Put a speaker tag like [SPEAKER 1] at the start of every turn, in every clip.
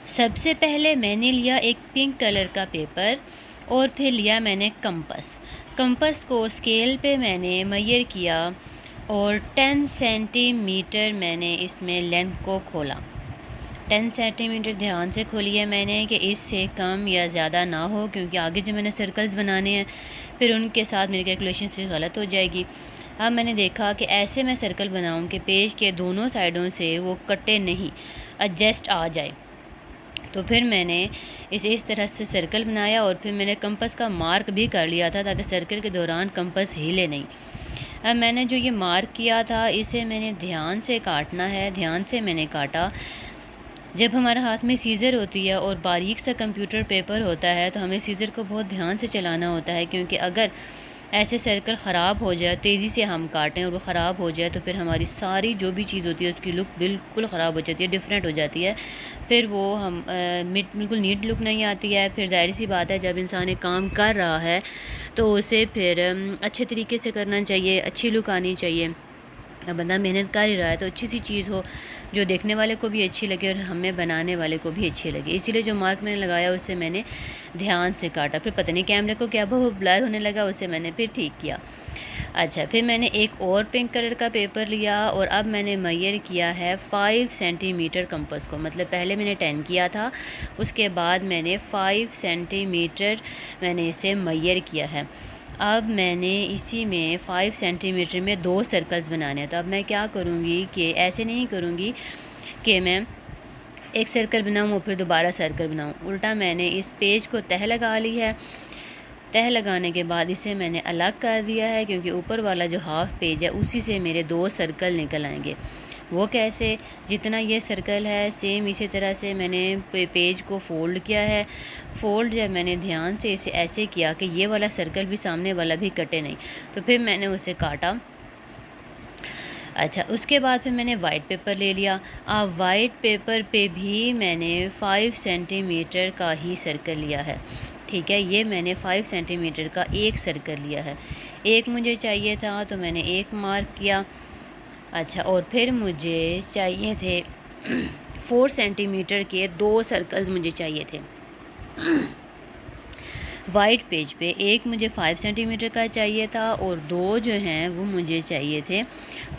[SPEAKER 1] सबसे पहले मैंने लिया एक पिंक कलर का पेपर और फिर लिया मैंने कंपस को स्केल पे मैंने मेजर किया और 10 सेंटीमीटर मैंने इसमें लेंथ को खोला। 10 सेंटीमीटर ध्यान से खोली है मैंने कि इससे कम या ज़्यादा ना हो, क्योंकि आगे जो मैंने सर्कल्स बनाने हैं फिर उनके साथ मेरी कैलकुलेशन से गलत हो जाएगी। अब मैंने देखा कि ऐसे मैं सर्कल बनाऊं कि पेज के दोनों साइडों से वो कटे नहीं, एडजस्ट आ जाए। तो फिर मैंने इसे इस तरह से सर्कल बनाया और फिर मैंने कंपास का मार्क भी कर लिया था ताकि सर्कल के दौरान कंपास हिले नहीं। अब मैंने जो ये मार्क किया था इसे मैंने ध्यान से काटना है। ध्यान से मैंने काटा। जब हमारे हाथ में सीज़र होती है और बारीक सा कंप्यूटर पेपर होता है तो हमें सीज़र को बहुत ध्यान से चलाना होता है, क्योंकि अगर ऐसे सर्कल ख़राब हो जाए, तेज़ी से हम काटें और वो ख़राब हो जाए तो फिर हमारी सारी जो भी चीज़ होती है उसकी लुक बिल्कुल ख़राब हो जाती है, डिफरेंट हो जाती है। फिर वो हम बिल्कुल नीट लुक नहीं आती है। फिर ज़ाहिर सी बात है जब इंसान एक काम कर रहा है तो उसे फिर अच्छे तरीके से करना चाहिए, अच्छी लुक आनी चाहिए। अब बंदा मेहनत कर ही रहा है तो अच्छी सी चीज़ हो जो देखने वाले को भी अच्छी लगे और हमें बनाने वाले को भी अच्छी लगे। इसीलिए जो मार्क मैंने लगाया उससे मैंने ध्यान से काटा। फिर पता नहीं कैमरे को क्या वो ब्लर होने लगा, उससे मैंने फिर ठीक किया। अच्छा, फिर मैंने एक और पिंक कलर का पेपर लिया और अब मैंने मेजर किया है 5 सेंटीमीटर कंपास को। मतलब पहले मैंने 10 किया था, उसके बाद मैंने 5 सेंटीमीटर मैंने इसे मेजर किया है। अब मैंने इसी में 5 सेंटीमीटर में 2 सर्कल्स बनाने हैं। तो अब मैं क्या करूँगी कि ऐसे नहीं करूँगी कि मैं एक सर्कल बनाऊँ और फिर दोबारा सर्कल बनाऊँ, उल्टा मैंने इस पेज को तह लगा ली है। तह लगाने के बाद इसे मैंने अलग कर दिया है, क्योंकि ऊपर वाला जो हाफ़ पेज है उसी से मेरे 2 सर्कल निकल आएंगे। वो कैसे, जितना ये सर्कल है सेम इसी तरह से मैंने पेज को फ़ोल्ड किया है। फ़ोल्ड जब मैंने ध्यान से इसे ऐसे किया कि ये वाला सर्कल भी सामने वाला भी कटे नहीं, तो फिर मैंने उसे काटा। अच्छा, उसके बाद फिर मैंने वाइट पेपर ले लिया। अब वाइट पेपर पे भी मैंने 5 सेंटीमीटर का ही सर्कल लिया है। ठीक है, ये मैंने 5 सेंटीमीटर का एक सर्कल लिया है। एक मुझे चाहिए था तो मैंने एक मार्क किया। अच्छा, और फिर मुझे चाहिए थे 4 सेंटीमीटर के 2 सर्कल्स मुझे चाहिए थे वाइट पेज पे। एक मुझे 5 सेंटीमीटर का चाहिए था और 2 जो हैं वो मुझे चाहिए थे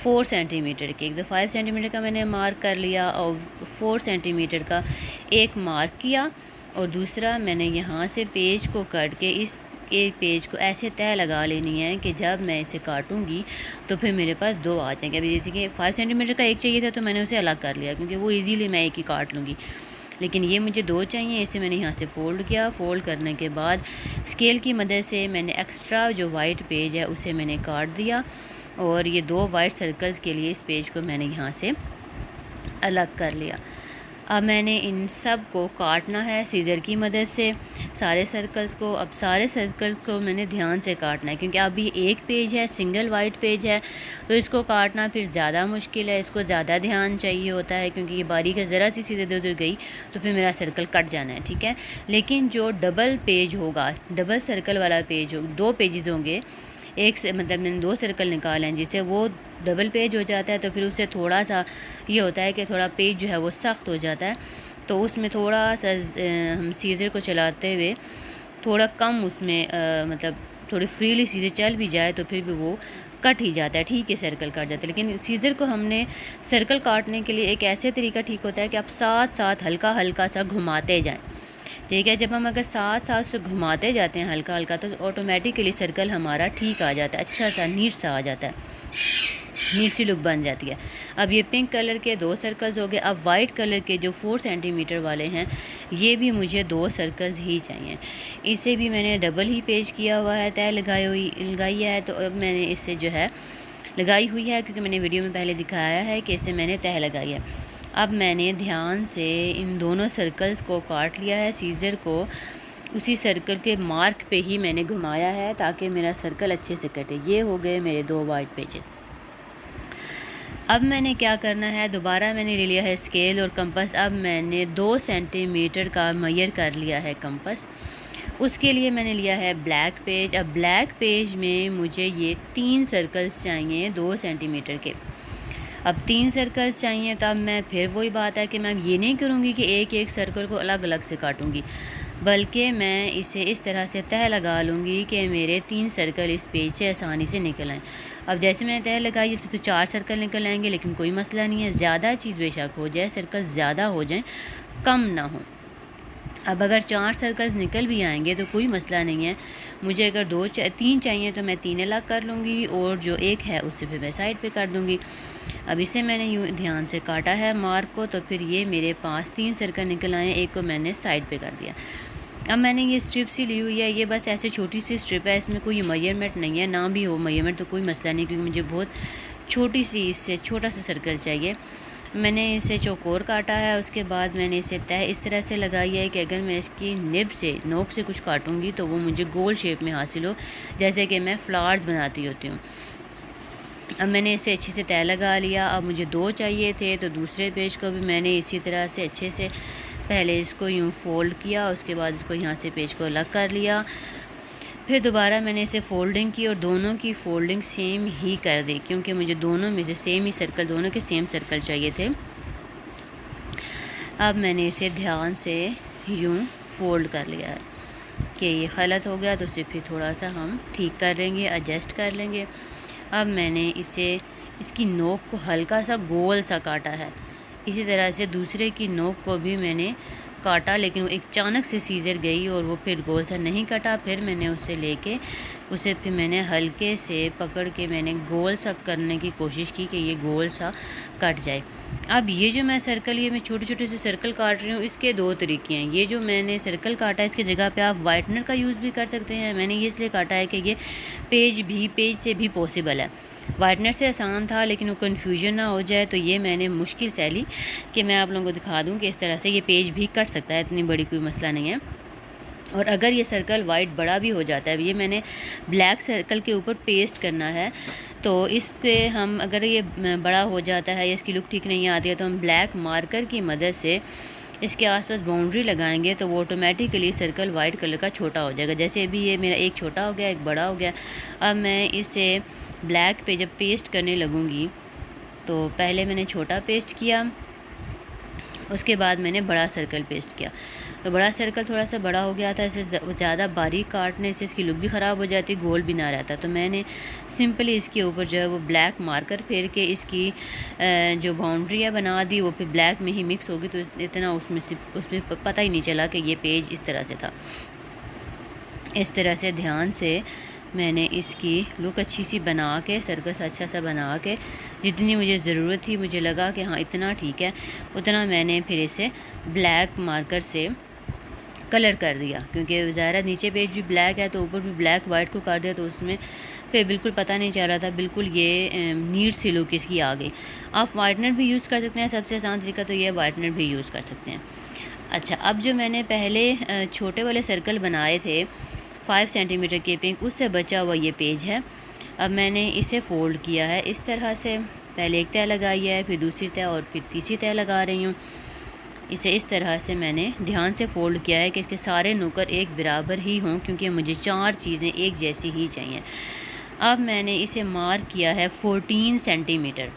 [SPEAKER 1] 4 सेंटीमीटर के। एक तो 5 सेंटीमीटर का मैंने मार्क कर लिया और 4 सेंटीमीटर का एक मार्क किया, और दूसरा मैंने यहाँ से पेज को काट के इस एक पेज को ऐसे तह लगा लेनी है कि जब मैं इसे काटूंगी तो फिर मेरे पास 2 आ जाएंगे। अभी देखिए 5 सेंटीमीटर का एक चाहिए था तो मैंने उसे अलग कर लिया, क्योंकि वो इजीली मैं एक ही काट लूँगी। लेकिन ये मुझे 2 चाहिए, इसे मैंने यहाँ से फ़ोल्ड किया। फ़ोल्ड करने के बाद स्केल की मदद से मैंने एक्स्ट्रा जो वाइट पेज है उसे मैंने काट दिया, और ये 2 वाइट सर्कल्स के लिए इस पेज को मैंने यहाँ से अलग कर लिया। अब मैंने इन सब को काटना है सीज़र की मदद से, सारे सर्कल्स को। अब सारे सर्कल्स को मैंने ध्यान से काटना है, क्योंकि अभी एक पेज है, सिंगल वाइट पेज है, तो इसको काटना फिर ज़्यादा मुश्किल है। इसको ज़्यादा ध्यान चाहिए होता है, क्योंकि ये बारीक है, ज़रा सी सीधे इधर उधर गई तो फिर मेरा सर्कल कट जाना है। ठीक है, लेकिन जो डबल पेज होगा, डबल सर्कल वाला पेज हो, 2 पेजेस होंगे, एक से मतलब मैंने 2 सर्कल निकाले हैं जिससे वो डबल पेज हो जाता है, तो फिर उससे थोड़ा सा ये होता है कि थोड़ा पेज जो है वो सख्त हो जाता है, तो उसमें थोड़ा सा हम सीज़र को चलाते हुए थोड़ा कम उसमें मतलब थोड़ी फ्रीली सीज़र चल भी जाए तो फिर भी वो कट ही जाता है। ठीक है, सर्कल कट जाता है। लेकिन सीज़र को हमने सर्कल काटने के लिए एक ऐसे तरीका ठीक होता है कि आप साथ साथ हल्का हल्का सा घुमाते जाएँ। ठीक है, जब हम अगर साथ साथ से घुमाते जाते हैं हल्का हल्का तो ऑटोमेटिकली सर्कल हमारा ठीक आ जाता है, अच्छा सा नीट सा आ जाता है, नीट सी लुक बन जाती है। अब ये पिंक कलर के 2 सर्कल्स हो गए। अब वाइट कलर के जो 4 सेंटीमीटर वाले हैं ये भी मुझे 2 सर्कल्स ही चाहिए। इसे भी मैंने डबल ही पेज किया हुआ है, तय लगाई है। तो अब मैंने इससे जो है लगाई हुई है, क्योंकि मैंने वीडियो में पहले दिखाया है कि इसे मैंने तय लगाई है। अब मैंने ध्यान से इन दोनों सर्कल्स को काट लिया है। सीज़र को उसी सर्कल के मार्क पे ही मैंने घुमाया है ताकि मेरा सर्कल अच्छे से कटे। ये हो गए मेरे 2 वाइट पेजेस। अब मैंने क्या करना है, दोबारा मैंने ले लिया है स्केल और कंपास। अब मैंने 2 सेंटीमीटर का मेजर कर लिया है कंपास। उसके लिए मैंने लिया है ब्लैक पेज। अब ब्लैक पेज में मुझे ये 3 सर्कल्स चाहिए 2 सेंटीमीटर के। अब 3 सर्कल्स चाहिए, तब मैं फिर वही बात है कि मैं ये नहीं करूँगी कि एक एक सर्कल को अलग अलग से काटूँगी, बल्कि मैं इसे इस तरह से तह लगा लूँगी कि मेरे 3 सर्कल इस पेज से आसानी से निकल आएँ। अब जैसे मैंने तह लगाई, जैसे तो 4 सर्कल निकल आएंगे, लेकिन कोई मसला नहीं है, ज़्यादा चीज़ बेशक हो जाए, सर्कल ज़्यादा हो जाएँ, कम ना हो। अब अगर 4 सर्कल्स निकल भी आएंगे तो कोई मसला नहीं है, मुझे अगर 3 चाहिए तो मैं 3 अलग कर लूँगी और जो एक है उससे फिर मैं साइड पे कर दूँगी। अब इसे मैंने यूँ ध्यान से काटा है मार्क को, तो फिर ये मेरे पास 3 सर्कल निकल आए, एक को मैंने साइड पे कर दिया। अब मैंने ये स्ट्रिप सी ली हुई है, ये बस ऐसे छोटी सी स्ट्रिप है, इसमें कोई मेजरमेंट नहीं है, ना भी हो मेजरमेंट तो कोई मसला नहीं, क्योंकि मुझे बहुत छोटी सी इससे छोटा सा सर्कल चाहिए। मैंने इसे चौकोर काटा है, उसके बाद मैंने इसे तह इस तरह से लगाई है कि अगर मैं इसकी निब से नोक से कुछ काटूंगी तो वो मुझे गोल शेप में हासिल हो, जैसे कि मैं फ्लावर्स बनाती होती हूँ। अब मैंने इसे अच्छे से तह लगा लिया। अब मुझे 2 चाहिए थे, तो दूसरे पेज को भी मैंने इसी तरह से अच्छे से पहले इसको यूँ फोल्ड किया, उसके बाद इसको यहाँ से पेज को अलग कर लिया, फिर दोबारा मैंने इसे फ़ोल्डिंग की और दोनों की फ़ोल्डिंग सेम ही कर दी, क्योंकि मुझे दोनों में से सेम ही सर्कल, दोनों के सेम सर्कल चाहिए थे। अब मैंने इसे ध्यान से यूँ फ़ोल्ड कर लिया है कि ये गलत हो गया, तो उसे फिर थोड़ा सा हम ठीक कर लेंगे, एडजस्ट कर लेंगे। अब मैंने इसे इसकी नोक को हल्का सा गोल सा काटा है, इसी तरह से दूसरे की नोक को भी मैंने काटा, लेकिन वो एक अचानक से सीजर गई और वो फिर गोल सा नहीं कटा। फिर मैंने उसे लेके उसे फिर मैंने हल्के से पकड़ के मैंने गोल सा करने की कोशिश की कि ये गोल सा कट जाए। अब ये जो मैं सर्कल, ये मैं छोटे छोटे से सर्कल काट रही हूँ, इसके 2 तरीके हैं। ये जो मैंने सर्कल काटा है, इसकी जगह पे आप वाइटनर का यूज़ भी कर सकते हैं। मैंने ये इसलिए काटा है कि ये पेज से भी पॉसिबल है। वाइटनर से आसान था, लेकिन वो कन्फ्यूजन ना हो जाए, तो ये मैंने मुश्किल से ली कि मैं आप लोगों को दिखा दूँ कि इस तरह से ये पेज भी कट सकता है, इतनी बड़ी कोई मसला नहीं है। और अगर ये सर्कल वाइट बड़ा भी हो जाता है, ये मैंने ब्लैक सर्कल के ऊपर पेस्ट करना है, तो इस पे हम अगर ये बड़ा हो जाता है या इसकी लुक ठीक नहीं आती है, तो हम ब्लैक मार्कर की मदद से इसके आसपास बाउंड्री लगाएंगे, तो वो ऑटोमेटिकली सर्कल वाइट कलर का छोटा हो जाएगा। जैसे अभी ये मेरा एक छोटा हो गया, एक बड़ा हो गया। अब मैं इसे ब्लैक पे जब पेस्ट करने लगूँगी, तो पहले मैंने छोटा पेस्ट किया, उसके बाद मैंने बड़ा सर्कल पेस्ट किया। तो बड़ा सर्कल थोड़ा सा बड़ा हो गया था, इसे ज़्यादा बारीक काटने से इसकी लुक भी ख़राब हो जाती, गोल भी ना रहता। तो मैंने सिंपली इसके ऊपर जो है वो ब्लैक मार्कर फेर के इसकी जो बाउंड्री है बना दी, वो फिर ब्लैक में ही मिक्स होगी, तो इतना उसमें पता ही नहीं चला कि ये पेज इस तरह से था। इस तरह से ध्यान से मैंने इसकी लुक अच्छी सी बना के, सर्कस अच्छा सा बना के, जितनी मुझे ज़रूरत थी, मुझे लगा कि हाँ इतना ठीक है, उतना मैंने फिर इसे ब्लैक मार्कर से कलर कर दिया। क्योंकि ज़ाहिर नीचे पेज भी ब्लैक है, तो ऊपर भी ब्लैक वाइट को कर दिया, तो उसमें फिर बिल्कुल पता नहीं चल रहा था, बिल्कुल ये नीट सी लुक इसकी आ गई। आप वाइटनर भी यूज़ कर सकते हैं, सबसे आसान तरीका तो ये वाइटनर भी यूज़ कर सकते हैं। अच्छा, अब जो मैंने पहले छोटे वाले सर्कल बनाए थे 5 सेंटीमीटर के पिंक, उससे बचा हुआ ये पेज है। अब मैंने इसे फ़ोल्ड किया है इस तरह से, पहले एक तह लगाई है, फिर दूसरी तह और फिर तीसरी तह लगा रही हूँ। इसे इस तरह से मैंने ध्यान से फ़ोल्ड किया है कि इसके सारे नुकर एक बराबर ही हों, क्योंकि मुझे 4 चीज़ें एक जैसी ही चाहिए। अब मैंने इसे मार्क किया है 14 सेंटीमीटर,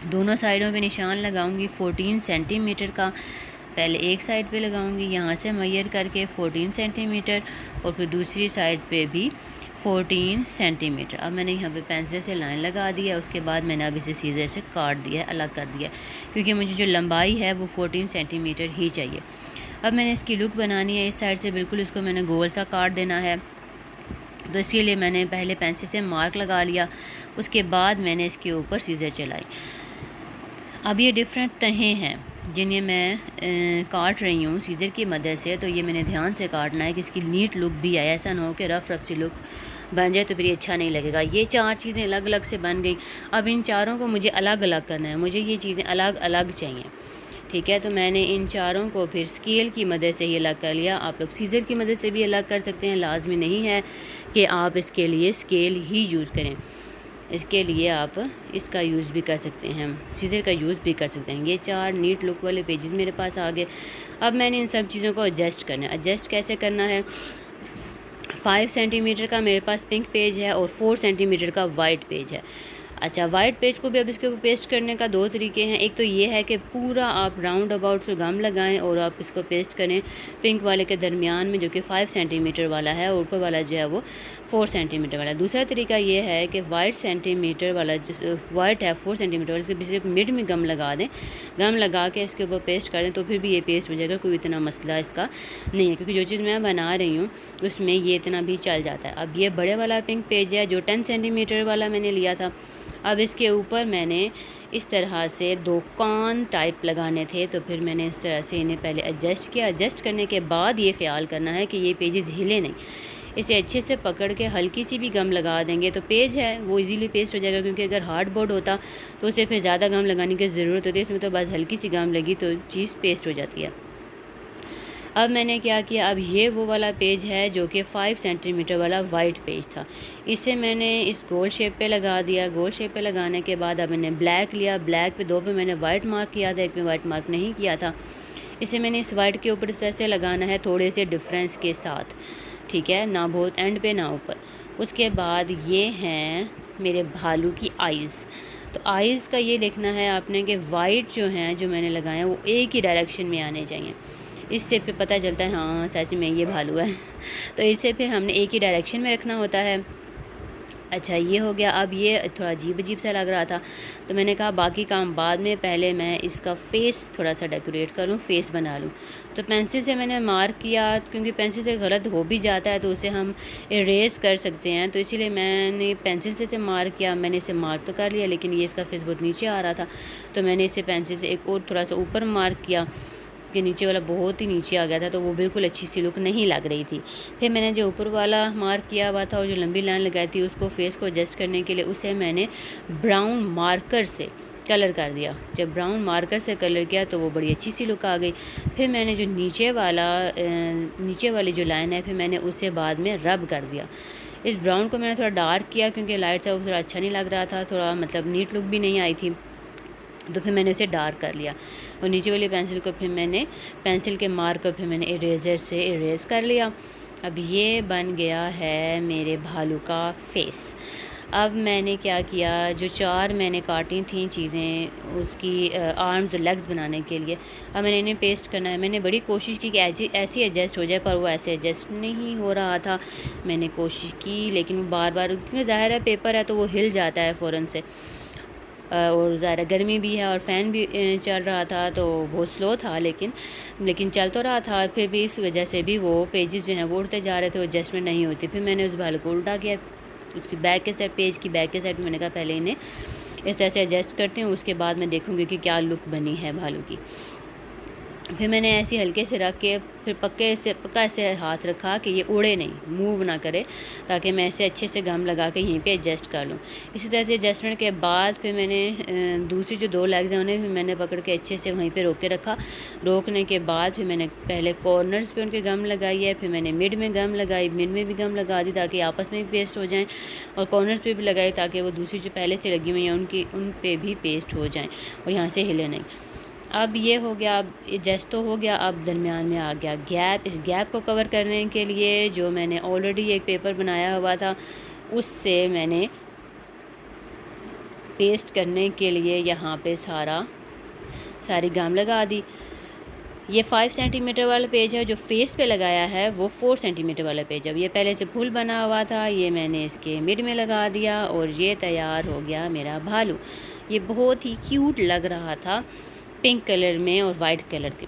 [SPEAKER 1] दोनों साइडों पे निशान लगाऊंगी 14 सेंटीमीटर का। पहले एक साइड पे लगाऊंगी, यहाँ से मेजर करके 14 सेंटीमीटर, और फिर दूसरी साइड पे भी 14 सेंटीमीटर। अब मैंने यहाँ पे पेंसिल से लाइन लगा दी है, उसके बाद मैंने अब इसे सीजर से काट दिया है, अलग कर दिया, क्योंकि मुझे जो लंबाई है वो 14 सेंटीमीटर ही चाहिए। अब मैंने इसकी लुक बनानी है, इस साइड से बिल्कुल इसको मैंने गोल सा काट देना है, तो इसीलिए मैंने पहले पेंसिल से मार्क लगा लिया, उसके बाद मैंने इसके ऊपर सीजर चलाई। अब ये डिफरेंट तहें हैं जिन्हें मैं काट रही हूँ सीजर की मदद से, तो ये मैंने ध्यान से काटना है कि इसकी नीट लुक भी आए, ऐसा ना हो कि रफ़ सी लुक बन जाए, तो फिर ये अच्छा नहीं लगेगा। ये 4 चीज़ें अलग अलग से बन गई, अब इन चारों को मुझे अलग अलग करना है, मुझे ये चीज़ें अलग अलग चाहिए, ठीक है। तो मैंने इन चारों को फिर स्केल की मदद से ही अलग कर लिया। आप लोग सीज़र की मदद से भी अलग कर सकते हैं, लाजमी नहीं है कि आप इसके लिए स्केल ही यूज़ करें, इसके लिए आप इसका यूज़ भी कर सकते हैं, सीज़र का यूज़ भी कर सकते हैं। ये 4 नीट लुक वाले पेजेस मेरे पास आ गए। अब मैंने इन सब चीज़ों को एडजस्ट करना है। एडजस्ट कैसे करना है, 5 सेंटीमीटर का मेरे पास पिंक पेज है और 4 सेंटीमीटर का वाइट पेज है। अच्छा, वाइट पेज को भी अब इसके ऊपर पेस्ट करने का दो तरीके हैं। एक तो ये है कि पूरा आप राउंड अबाउट से गम लगाएं और आप इसको पेस्ट करें पिंक वाले के दरमियान में, जो कि 5 सेंटीमीटर वाला है, और ऊपर वाला जो है वो 4 सेंटीमीटर वाला। दूसरा तरीका ये है कि वाइट सेंटीमीटर वाला जो वाइट है 4 सेंटीमीटर वाला, इसके पीछे मिड में गम लगा दें, गम लगा के इसके ऊपर पेस्ट कर दें तो फिर भी ये पेस्ट हो जाएगा, कोई इतना मसला इसका नहीं है, क्योंकि जो चीज़ मैं बना रही हूँ उसमें ये इतना भी चल जाता है। अब ये बड़े वाला पिंक पेज है जो 10 सेंटीमीटर वाला मैंने लिया था। अब इसके ऊपर मैंने इस तरह से 2 कान टाइप लगाने थे, तो फिर मैंने इस तरह से इन्हें पहले एडजस्ट किया। एडजस्ट करने के बाद ये ख्याल करना है कि ये पेजेस हिले नहीं, इसे अच्छे से पकड़ के हल्की सी भी गम लगा देंगे तो पेज है वो इजीली पेस्ट हो जाएगा, क्योंकि अगर हार्ड बोर्ड होता तो उसे फिर ज़्यादा गम लगाने की ज़रूरत होती है, इसमें तो बस हल्की सी गम लगी तो चीज़ पेस्ट हो जाती है। अब मैंने क्या किया, अब ये वो वाला पेज है जो कि 5 सेंटीमीटर वाला वाइट पेज था, इसे मैंने इस गोल शेप पे लगा दिया। गोल शेप पे लगाने के बाद अब मैंने ब्लैक लिया, ब्लैक पे 2 पे मैंने वाइट मार्क किया था, एक पे वाइट मार्क नहीं किया था। इसे मैंने इस वाइट के ऊपर इस तरह से लगाना है थोड़े से डिफरेंस के साथ, ठीक है, ना बहुत एंड पे ना ऊपर। उसके बाद ये हैं मेरे भालू की आइज़। तो आइज़ का ये लिखना है आपने कि वाइट जो हैं जो मैंने लगाए हैं वो एक ही डायरेक्शन में आने चाहिए, इससे फिर पता चलता है हाँ सच में ये भालू है। तो इसे फिर हमने एक ही डायरेक्शन में रखना होता है। अच्छा, ये हो गया। अब ये थोड़ा अजीब अजीब सा लग रहा था तो मैंने कहा बाकी काम बाद में, पहले मैं इसका फ़ेस थोड़ा सा डेकोरेट कर लूँ, फ़ेस बना लूँ। तो पेंसिल से मैंने मार्क किया, क्योंकि पेंसिल से गलत हो भी जाता है तो उसे हम इरेज़ कर सकते हैं, तो इसीलिए मैंने पेंसिल से मार्क किया। मैंने इसे मार्क तो कर लिया, लेकिन ये इसका फेस बहुत नीचे आ रहा था तो मैंने इसे पेंसिल से एक और थोड़ा सा ऊपर मार्क किया कि नीचे वाला बहुत ही नीचे आ गया था, तो वो बिल्कुल अच्छी सी लुक नहीं लग रही थी। फिर मैंने जो ऊपर वाला मार्क किया हुआ था और जो लंबी लाइन लगाई थी उसको फेस को एडजस्ट करने के लिए उसे मैंने ब्राउन मार्कर से कलर कर दिया। जब ब्राउन मार्कर से कलर किया तो वो बड़ी अच्छी सी लुक आ गई। फिर मैंने जो नीचे वाली जो लाइन है फिर मैंने उसे बाद में रब कर दिया। इस ब्राउन को मैंने थोड़ा डार्क किया क्योंकि लाइट था वो थोड़ा अच्छा नहीं लग रहा था, थोड़ा मतलब नीट लुक भी नहीं आई थी, तो फिर मैंने उसे डार्क कर लिया। और नीचे वाली पेंसिल को फिर मैंने पेंसिल के मार्क को फिर मैंने इरेज़र से इरेज़ कर लिया। अब ये बन गया है मेरे भालू का फेस। अब मैंने क्या किया, जो 4 मैंने काटी थी चीज़ें उसकी आर्म्स और लेग्स बनाने के लिए, अब मैंने इन्हें पेस्ट करना है। मैंने बड़ी कोशिश की कि ऐसे एडजस्ट हो जाए, पर वो ऐसे एडजस्ट नहीं हो रहा था। मैंने कोशिश की लेकिन वो बार बार, क्योंकि ज़ाहिर है पेपर है तो वो हिल जाता है फ़ौरन से, और ज़्यादा गर्मी भी है और फ़ैन भी चल रहा था तो बहुत स्लो था, लेकिन चल तो रहा था। फिर भी इस वजह से भी वो पेजेस जो हैं वो उड़ते जा रहे थे, वो एडजस्टमेंट नहीं होती। फिर मैंने उस भालू को उल्टा किया, उसकी बैक के साइड, पेज की बैक के साइड मैंने कहा पहले इन्हें इस तरह से एडजस्ट करती हूँ, उसके बाद मैं देखूँगी कि क्या लुक बनी है भालू की। फिर मैंने ऐसे हल्के से रख के फिर पक्का ऐसे हाथ रखा कि ये उड़े नहीं, मूव ना करे, ताकि मैं ऐसे अच्छे से गम लगा के यहीं पे एडजस्ट कर लूँ। इसी तरह से एडजस्टमेंट के बाद फिर मैंने दूसरी जो 2 लेग्स हैं उन्हें फिर मैंने पकड़ के अच्छे से वहीं पे रोक के रखा। रोकने के बाद फिर मैंने पहले कॉर्नर्स पे उनके गम लगाई है, फिर मैंने मिड में गम लगाई, मिड में भी गम लगा दी ताकि आपस में भी पेस्ट हो जाएँ, और कॉर्नर्स पे भी लगाई ताकि वो दूसरी जो पहले से लगी हुई हैं उन पर भी पेस्ट हो जाएँ और यहाँ से हिले नहीं। अब ये हो गया, अब एडजस्ट तो हो गया। अब दरमियान में आ गया गैप। इस गैप को कवर करने के लिए जो मैंने ऑलरेडी एक पेपर बनाया हुआ था उससे मैंने पेस्ट करने के लिए यहाँ पे सारी गम लगा दी। ये 5 सेंटीमीटर वाला पेज है, जो फेस पे लगाया है वो 4 सेंटीमीटर वाला पेज है। अब ये पहले से फुल बना हुआ था, ये मैंने इसके मिड में लगा दिया और ये तैयार हो गया मेरा भालू। ये बहुत ही क्यूट लग रहा था पिंक कलर में और वाइट कलर के।